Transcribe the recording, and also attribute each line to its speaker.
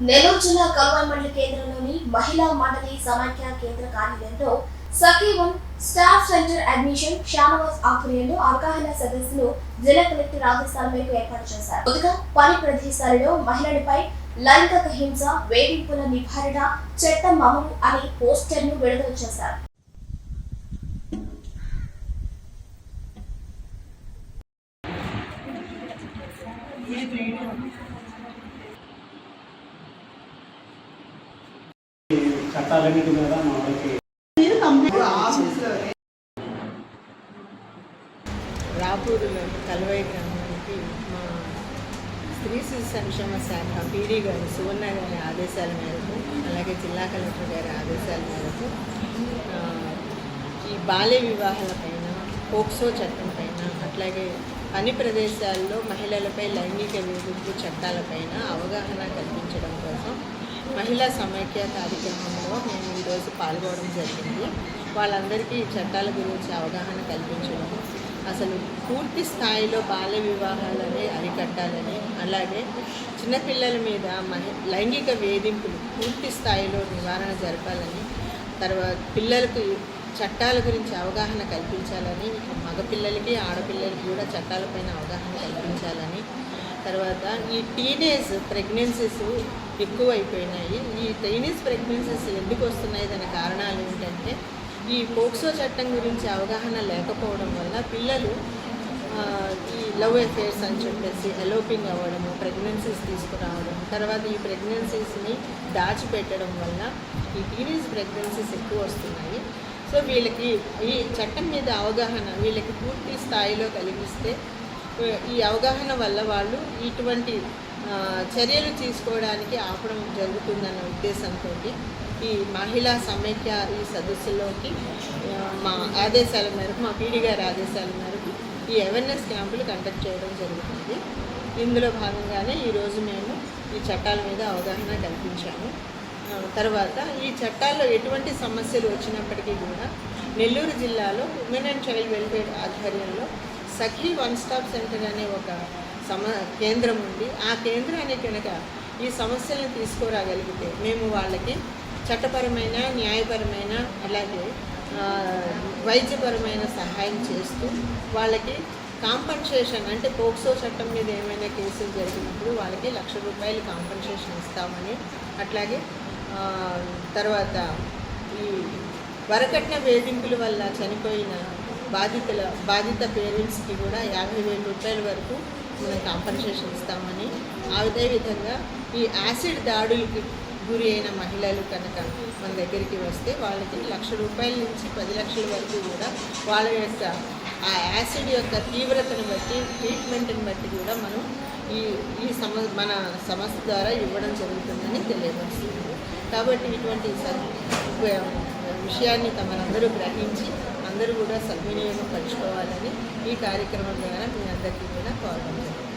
Speaker 1: నెల్లూరు జిల్లా కల్వాయి మండలి కేంద్రంలోని మహిళా మండలి సమైక్య కేంద్ర కార్యాలయంలో సఖీ-1 స్టాఫ్ సెంటర్ అడ్మిషన్ షానవాజ్ ఆధ్వర్యంలో అవగాహన సదస్సును జిల్లా కలెక్టర్ ఆదేశాల మేరకు ఏర్పాటు చేశారు. ముందుగా పని ప్రదేశాలలో మహిళలపై లైంగిక హింస, వేధింపుల నివారణ చట్టం అమలు అనే పోస్టర్ను విడుదల చేశారు.
Speaker 2: చట్టాలన్నిటి మీద మనకి
Speaker 3: రాపూరులోని కల్వాయి గ్రామానికి మా స్త్రీ శిశు సంక్షేమ శాఖ పీడీ గారు సువర్ణ గారి ఆదేశాల మేరకు, అలాగే జిల్లా కలెక్టర్ గారి ఆదేశాల మేరకు ఈ బాల్య వివాహాలపైన, పోక్సో చట్టం పైన, అట్లాగే పని ప్రదేశాల్లో మహిళలపై లైంగిక వేధింపు చట్టాలపైన అవగాహన కల్పించడం కోసం మహిళా సమైక్య కార్యక్రమంలో మేము ఈరోజు పాల్గొనడం జరిగింది. వాళ్ళందరికీ చట్టాల గురించి అవగాహన కల్పించడం, అసలు పూర్తి స్థాయిలో బాల్య వివాహాలని అరికట్టాలని, అలాగే చిన్నపిల్లల మీద లైంగిక వేధింపులు పూర్తి స్థాయిలో నివారణ జరపాలని, తర్వాత పిల్లలకు చట్టాల గురించి అవగాహన కల్పించాలని, మగపిల్లలకి ఆడపిల్లలకి కూడా చట్టాలపైన అవగాహన కల్పించాలని, తర్వాత ఈ టీనేజ్ ప్రెగ్నెన్సీస్ ఎక్కువైపోయినాయి. ఈ టీనేజ్ ప్రెగ్నెన్సీస్ ఎందుకు వస్తున్నాయి, దాని కారణాలు ఏంటంటే ఈ పోక్సో చట్టం గురించి అవగాహన లేకపోవడం వల్ల పిల్లలు ఈ లవ్ అఫేర్స్ అని చెప్పేసి ఎలోపింగ్ అవ్వడము, ప్రెగ్నెన్సీస్ తీసుకురావడం, తర్వాత ఈ ప్రెగ్నెన్సీస్ని దాచిపెట్టడం వల్ల ఈ టీనేజ్ ప్రెగ్నెన్సీస్ ఎక్కువ వస్తున్నాయి. సో వీళ్ళకి ఈ చట్టం మీద అవగాహన వీళ్ళకి పూర్తి స్థాయిలో కలిగిస్తే ఈ అవగాహన వల్ల వాళ్ళు ఇటువంటి చర్యలు తీసుకోవడానికి ఆపడం జరుగుతుందన్న ఉద్దేశంతో ఈ మహిళా సమైక్య ఈ సదస్సులోకి మా ఆదేశాల మేరకు, మా పీడీ గారి ఆదేశాల మేరకు ఈ అవేర్నెస్ క్యాంపులు కండక్ట్ చేయడం జరుగుతుంది. ఇందులో భాగంగానే ఈరోజు మేము ఈ చట్టాల మీద అవగాహన కల్పించాము. తర్వాత ఈ చట్టాల్లో ఎటువంటి సమస్యలు వచ్చినప్పటికీ కూడా నెల్లూరు జిల్లాలో ఉమెన్ అండ్ చైల్డ్ వెల్ఫేర్ ఆధ్వర్యంలో సఖీ-1 స్టాప్ సెంటర్ అనే ఒక కేంద్రం ఉంది. ఆ కేంద్రానికి కనుక ఈ సమస్యలను తీసుకురాగలిగితే మేము వాళ్ళకి చట్టపరమైన, న్యాయపరమైన, అలాగే వైద్యపరమైన సహాయం చేస్తూ వాళ్ళకి కాంపన్సేషన్, అంటే పోక్సో చట్టం మీద ఏమైనా కేసులు జరిగినప్పుడు వాళ్ళకి ₹1,00,000 కాంపన్సేషన్ ఇస్తామని, అట్లాగే తర్వాత ఈ వరకట్న వేధింపుల వల్ల చనిపోయిన బాధిత పేరెంట్స్కి కూడా ₹50,000 వరకు మనం కాంపన్సేషన్ ఇస్తామని, అదేవిధంగా ఈ యాసిడ్ దాడులకి గురి అయిన మహిళలు కనుక మన దగ్గరికి వస్తే వాళ్ళకి ₹1,00,000 నుంచి 10 లక్షల వరకు కూడా వాళ్ళ యొక్క ఆ యాసిడ్ యొక్క తీవ్రతను బట్టి, ట్రీట్మెంట్ని బట్టి కూడా మనం మన సంస్థ ద్వారా ఇవ్వడం జరుగుతుందని తెలియపరుస్తుంది. కాబట్టి ఇటువంటి విషయాన్ని తమరందరూ గ్రహించి అందరూ కూడా సద్వినియోగం పంచుకోవాలని ఈ కార్యక్రమం ద్వారా మీ అందరికీ కూడా కోరడం జరుగుతుంది.